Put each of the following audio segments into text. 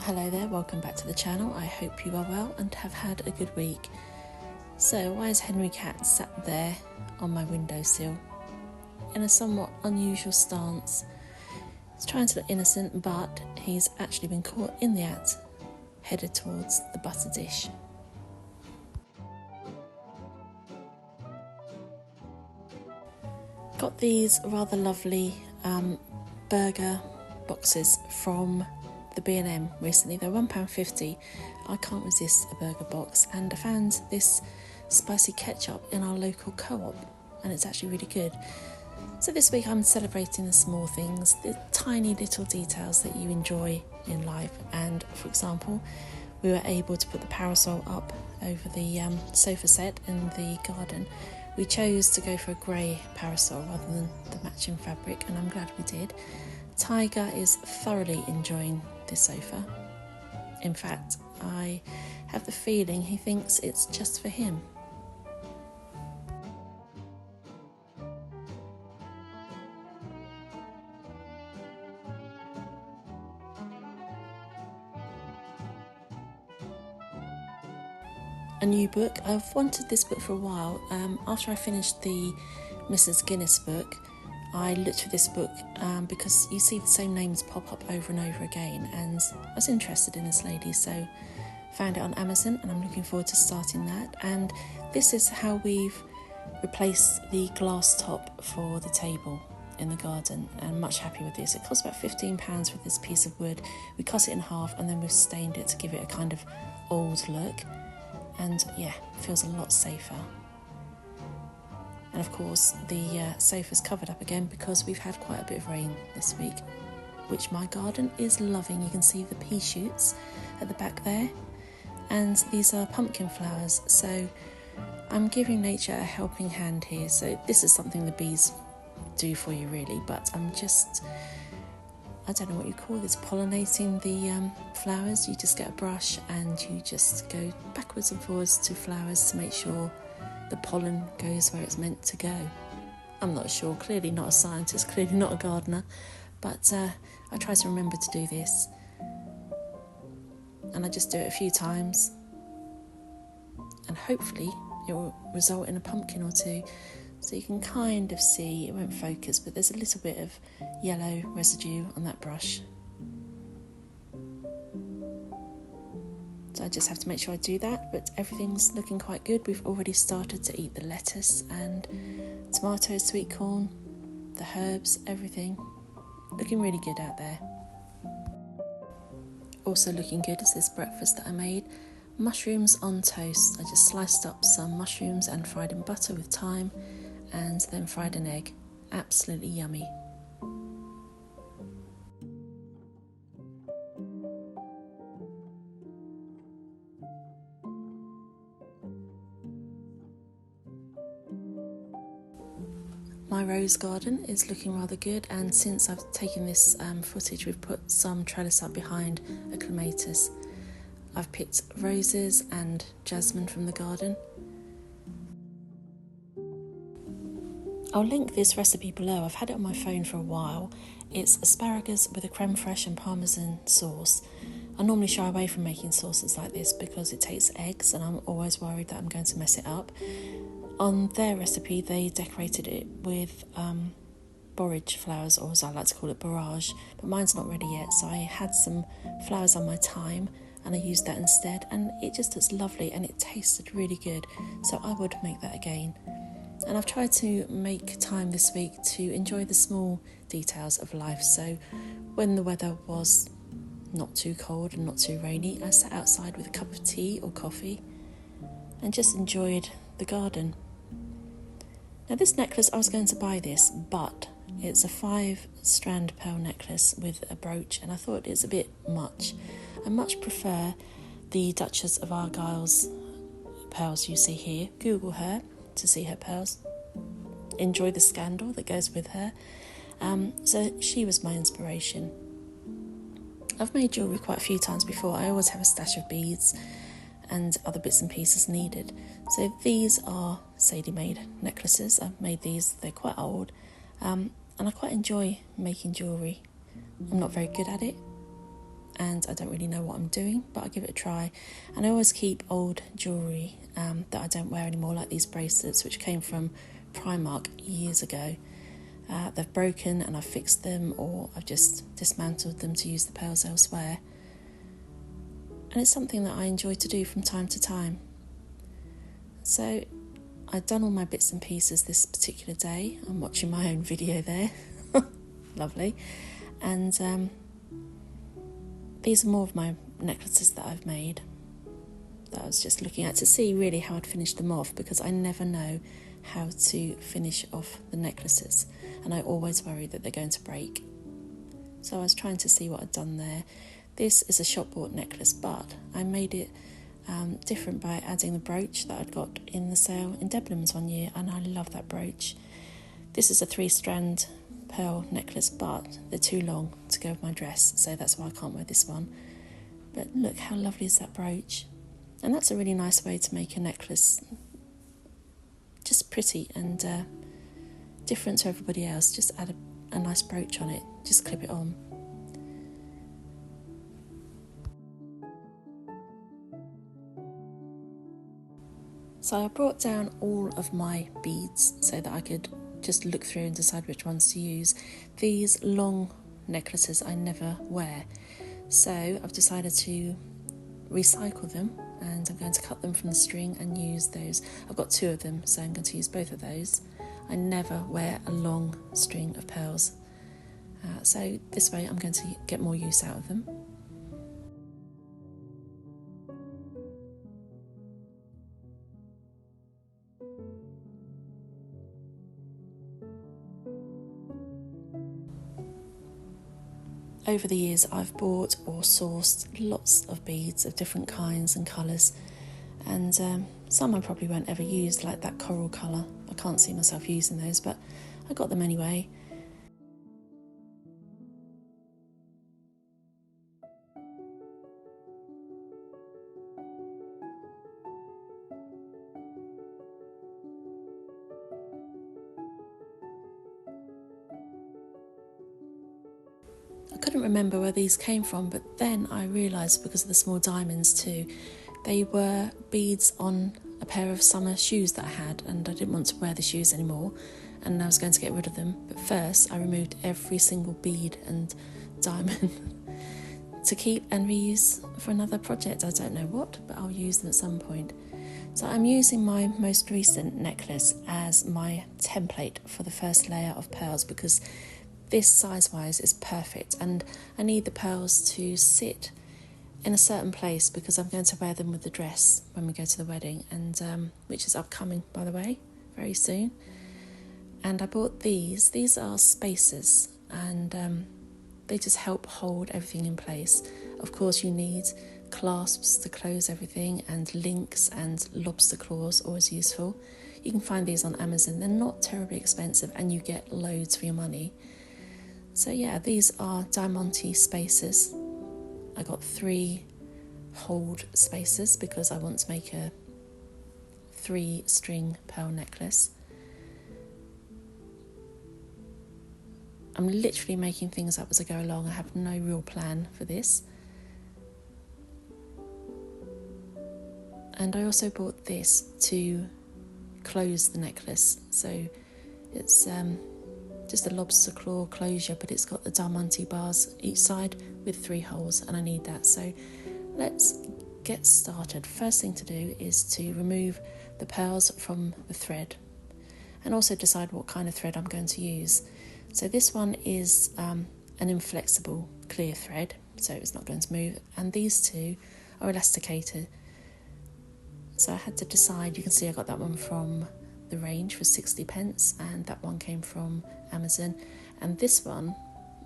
Hello there, welcome back to the channel. I hope you are well and have had a good week. So why is Henry Cat sat there on my windowsill in a somewhat unusual stance? He's trying to look innocent, but he's actually been caught in the act, headed towards the butter dish. Got these rather lovely burger boxes from the B&M recently. They're £1.50. I can't resist a burger box, and I found this spicy ketchup in our local co-op and it's actually really good. So this week I'm celebrating the small things, the tiny little details that you enjoy in life. And for example, we were able to put the parasol up over the sofa set in the garden. We chose to go for a grey parasol rather than the matching fabric, and I'm glad we did. Tiger is thoroughly enjoying this sofa. In fact, I have the feeling he thinks it's just for him. A new book. I've wanted this book for a while. After I finished the Mrs. Guinness book, I looked for this book because you see the same names pop up over and over again, and I was interested in this lady, so found it on Amazon and I'm looking forward to starting that. And this is how we've replaced the glass top for the table in the garden, and I'm much happy with this. It cost about £15 for this piece of wood. We cut it in half and then we've stained it to give it a kind of old look, and yeah, it feels a lot safer. And of course the sofa's covered up again because we've had quite a bit of rain this week, which my garden is loving. You can see the pea shoots at the back there, and these are pumpkin flowers, so I'm giving nature a helping hand here. So this is something the bees do for you really, but I don't know what you call this, pollinating the flowers. You just get a brush and you just go backwards and forwards to flowers to make sure the pollen goes where it's meant to go. I'm not sure, clearly not a scientist, clearly not a gardener, but I try to remember to do this. And I just do it a few times, and hopefully it will result in a pumpkin or two. So you can kind of see, it won't focus, but there's a little bit of yellow residue on that brush. So I just have to make sure I do that, but everything's looking quite good. We've already started to eat the lettuce and tomatoes, sweet corn, the herbs, everything. Looking really good out there. Also looking good is this breakfast that I made. Mushrooms on toast. I just sliced up some mushrooms and fried in butter with thyme, and then fried an egg. Absolutely yummy. My rose garden is looking rather good, and since I've taken this footage, we've put some trellis up behind a clematis. I've picked roses and jasmine from the garden. I'll link this recipe below. I've had it on my phone for a while. It's asparagus with a creme fraiche and parmesan sauce. I normally shy away from making sauces like this because it takes eggs and I'm always worried that I'm going to mess it up. On their recipe they decorated it with borage flowers, or as I like to call it, borage, but mine's not ready yet, so I had some flowers on my thyme and I used that instead, and it just looks lovely and it tasted really good, so I would make that again. And I've tried to make time this week to enjoy the small details of life. So when the weather was not too cold and not too rainy, I sat outside with a cup of tea or coffee and just enjoyed the garden. Now this necklace, I was going to buy this, but it's a 5-strand pearl necklace with a brooch, and I thought it's a bit much. I much prefer the Duchess of Argyle's pearls you see here. Google her to see her pearls. Enjoy the scandal that goes with her. So she was my inspiration. I've made jewellery quite a few times before. I always have a stash of beads and other bits and pieces needed. So these are Sadie made necklaces. I've made these, they're quite old, and I quite enjoy making jewellery. I'm not very good at it, and I don't really know what I'm doing, but I'll give it a try. And I always keep old jewellery that I don't wear anymore, like these bracelets which came from Primark years ago. They've broken and I've fixed them, or I've just dismantled them to use the pearls elsewhere. And it's something that I enjoy to do from time to time. So I've done all my bits and pieces this particular day. I'm watching my own video there. Lovely. And these are more of my necklaces that I've made, that I was just looking at to see really how I'd finish them off, because I never know how to finish off the necklaces and I always worry that they're going to break. So I was trying to see what I'd done there. This is a shop bought necklace, but I made it different by adding the brooch that I'd got in the sale in Debenhams one year, and I love that brooch. This is a 3-strand pearl necklace, but they're too long to go with my dress, so that's why I can't wear this one. But look how lovely is that brooch. And that's a really nice way to make a necklace just pretty and different to everybody else. Just add a nice brooch on it, just clip it on. So I brought down all of my beads so that I could just look through and decide which ones to use. These long necklaces I never wear, so I've decided to recycle them, and I'm going to cut them from the string and use those. I've got 2 of them, so I'm going to use both of those. I never wear a long string of pearls, so this way I'm going to get more use out of them. Over the years I've bought or sourced lots of beads of different kinds and colours, and some I probably won't ever use, like that coral colour. I can't see myself using those, but I got them anyway. I couldn't remember where these came from, but then I realised, because of the small diamonds too, they were beads on a pair of summer shoes that I had, and I didn't want to wear the shoes anymore, and I was going to get rid of them. But first I removed every single bead and diamond to keep and reuse for another project. I don't know what, but I'll use them at some point. So I'm using my most recent necklace as my template for the first layer of pearls, because this size-wise is perfect, and I need the pearls to sit in a certain place because I'm going to wear them with the dress when we go to the wedding, and which is upcoming, by the way, very soon. And I bought these. These are spacers, and they just help hold everything in place. Of course, you need clasps to close everything, and links and lobster claws, always useful. You can find these on Amazon. They're not terribly expensive, and you get loads for your money. So yeah, these are diamante spacers. I got 3 hold spacers because I want to make a 3-string pearl necklace. I'm literally making things up as I go along. I have no real plan for this. And I also bought this to close the necklace. So it's just a lobster claw closure, but it's got the diamante bars each side with 3 holes, and I need that. So let's get started. First thing to do is to remove the pearls from the thread, and also decide what kind of thread I'm going to use. So this one is an inflexible clear thread, so it's not going to move, and these 2 are elasticated. So I had to decide. You can see I got that one from the range for 60p, and that one came from Amazon, and this one,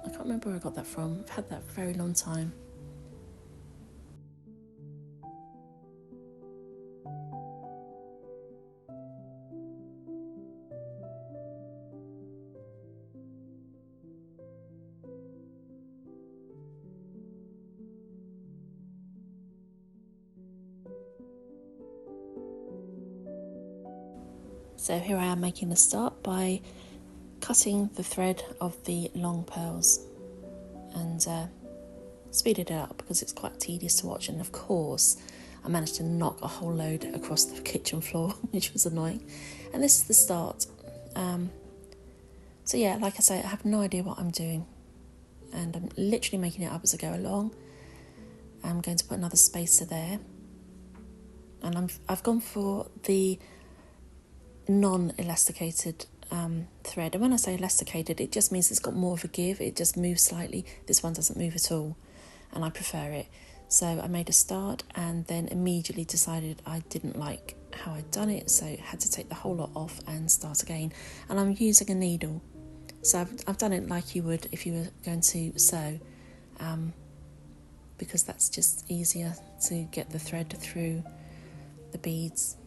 I can't remember where I got that from. I've had that for a very long time. So here I am making a start by cutting the thread of the long pearls, and speeded it up because it's quite tedious to watch, and of course I managed to knock a whole load across the kitchen floor, which was annoying. And this is the start. So yeah, like I say, I have no idea what I'm doing, and I'm literally making it up as I go along. I'm going to put another spacer there, and I've gone for the non-elasticated thread. And when I say elasticated, it just means it's got more of a give. It just moves slightly. This one doesn't move at all, and I prefer it. So I made a start and then immediately decided I didn't like how I'd done it, so I had to take the whole lot off and start again. And I'm using a needle, so I've done it like you would if you were going to sew, because that's just easier to get the thread through the beads.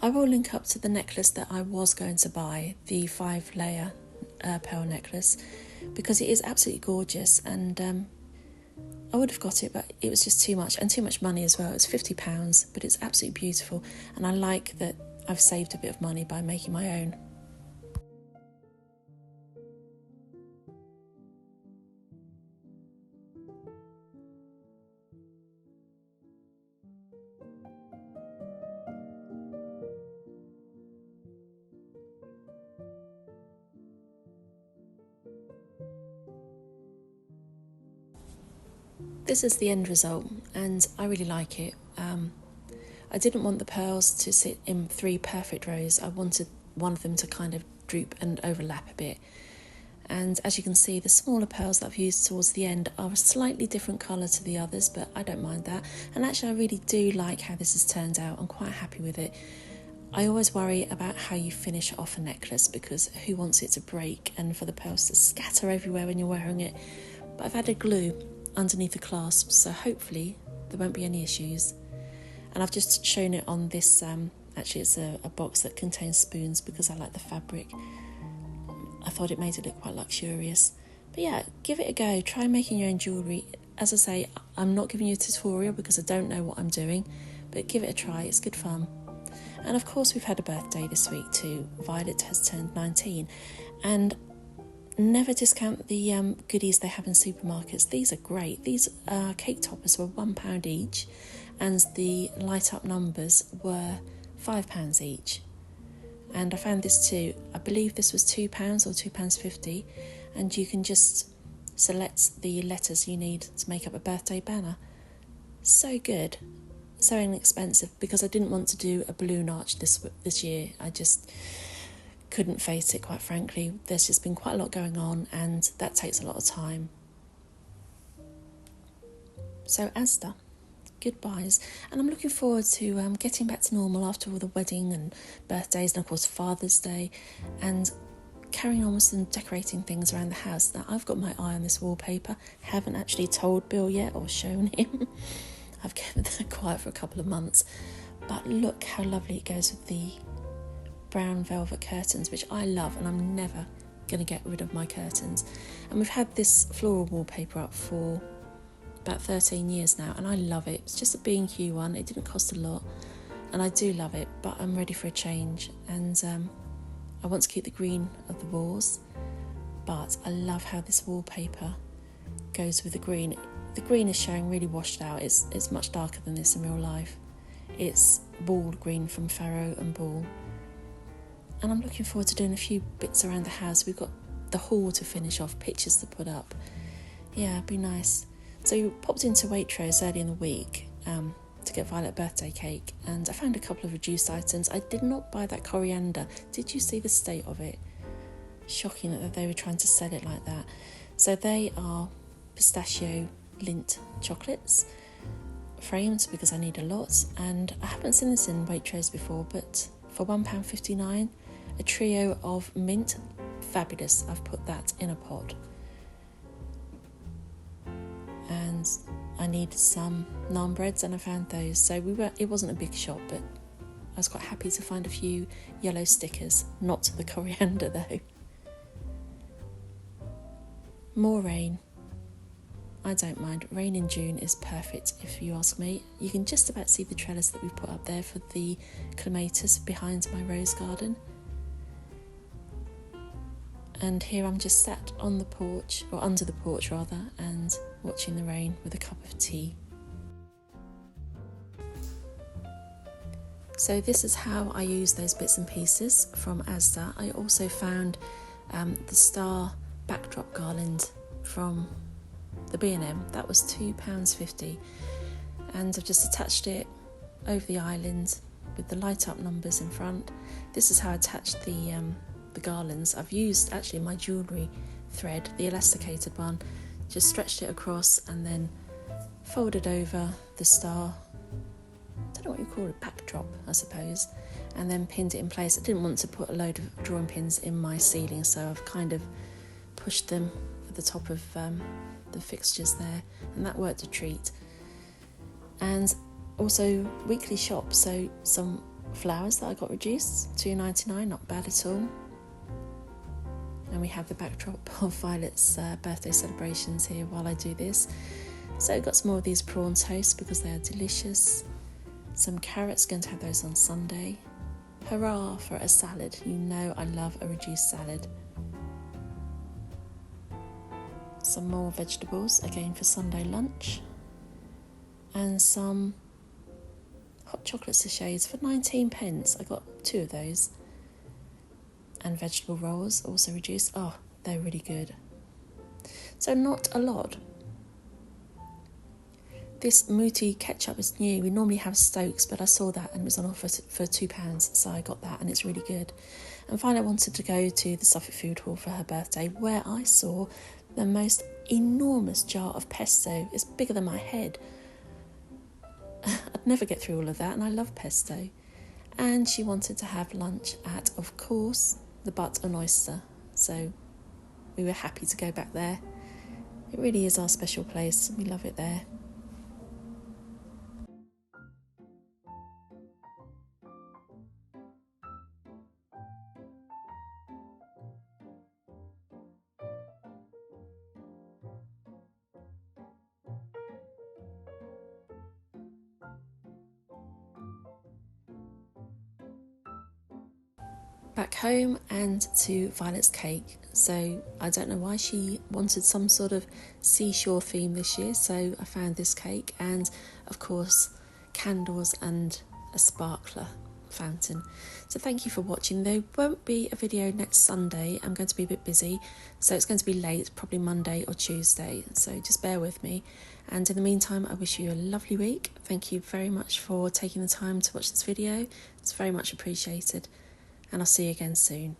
I will link up to the necklace that I was going to buy, the 5-layer pearl necklace, because it is absolutely gorgeous, and I would have got it, but it was just too much, and too much money as well. It's £50, but it's absolutely beautiful, and I like that I've saved a bit of money by making my own. This is the end result, and I really like it. I didn't want the pearls to sit in 3 perfect rows. I wanted one of them to kind of droop and overlap a bit. And as you can see, the smaller pearls that I've used towards the end are a slightly different colour to the others, but I don't mind that. And actually I really do like how this has turned out. I'm quite happy with it. I always worry about how you finish off a necklace, because who wants it to break and for the pearls to scatter everywhere when you're wearing it. But I've added glue underneath the clasps, so hopefully there won't be any issues. And I've just shown it on this, actually it's a box that contains spoons because I like the fabric. I thought it made it look quite luxurious. But yeah, give it a go, try making your own jewellery. As I say, I'm not giving you a tutorial because I don't know what I'm doing, but give it a try, it's good fun. And of course we've had a birthday this week too. Violet has turned 19, and never discount the goodies they have in supermarkets. These are great. These cake toppers were £1 each, and the light up numbers were £5 each. And I found this too. I believe this was £2 or £2.50, and you can just select the letters you need to make up a birthday banner. So good, so inexpensive, because I didn't want to do a balloon arch this year. I just couldn't face it, quite frankly. There's just been quite a lot going on, and that takes a lot of time. So Asda, goodbyes, and I'm looking forward to getting back to normal after all the wedding and birthdays, and of course Father's Day, and carrying on with some decorating things around the house. Now I've got my eye on this wallpaper. Haven't actually told Bill yet or shown him. I've kept that quiet for a couple of months, but look how lovely it goes with the brown velvet curtains, which I love, and I'm never going to get rid of my curtains. And we've had this floral wallpaper up for about 13 years now, and I love it. It's just a B&Q one. It didn't cost a lot, and I do love it, but I'm ready for a change. And I want to keep the green of the walls, but I love how this wallpaper goes with the green. The green is showing really washed out. It's much darker than this in real life. It's ball green from Farrow and Ball. And I'm looking forward to doing a few bits around the house. We've got the hall to finish off, pictures to put up. Yeah, it'd be nice. So we popped into Waitrose early in the week to get Violet a birthday cake, and I found a couple of reduced items. I did not buy that coriander. Did you see the state of it? Shocking that they were trying to sell it like that. So they are pistachio lint chocolates, framed because I need a lot, and I haven't seen this in Waitrose before, but for £1.59, a trio of mint, fabulous. I've put that in a pot. And I needed some naan breads, and I found those. So it wasn't a big shop, but I was quite happy to find a few yellow stickers, not the coriander though. More rain. I don't mind. Rain in June is perfect, if you ask me. You can just about see the trellis that we've put up there for the clematis behind my rose garden. And here I'm just sat on the porch, or under the porch rather, and watching the rain with a cup of tea. So this is how I use those bits and pieces from Asda. I also found the star backdrop garland from the B&M. That was £2.50, and I've just attached it over the island with the light up numbers in front. This is how I attached the garlands. I've used actually my jewellery thread, the elasticated one, just stretched it across and then folded over the star, I don't know what you call it, backdrop I suppose, and then pinned it in place. I didn't want to put a load of drawing pins in my ceiling, so I've kind of pushed them at the top of the fixtures there, and that worked a treat. And also weekly shop, so some flowers that I got reduced, £2.99, not bad at all. And we have the backdrop of Violet's birthday celebrations here while I do this. So I've got some more of these prawn toast because they are delicious. Some carrots, going to have those on Sunday. Hurrah for a salad, you know I love a reduced salad. Some more vegetables, again for Sunday lunch. And some hot chocolate sachets for 19p. I got 2 of those. And vegetable rolls, also reduced. Oh, they're really good. So not a lot. This Muti ketchup is new. We normally have Stokes, but I saw that and it was on offer for £2, so I got that and it's really good. And finally I wanted to go to the Suffolk Food Hall for her birthday, where I saw the most enormous jar of pesto. It's bigger than my head. I'd never get through all of that, and I love pesto. And she wanted to have lunch at, of course, the Butt and Oyster. So we were happy to go back there. It really is our special place. We love it there. Back home and to Violet's cake. So I don't know why she wanted some sort of seashore theme this year, so I found this cake and of course candles and a sparkler fountain. So thank you for watching. There won't be a video next Sunday. I'm going to be a bit busy, so it's going to be late, probably Monday or Tuesday, so just bear with me. And in the meantime, I wish you a lovely week. Thank you very much for taking the time to watch this video. It's very much appreciated. And I'll see you again soon.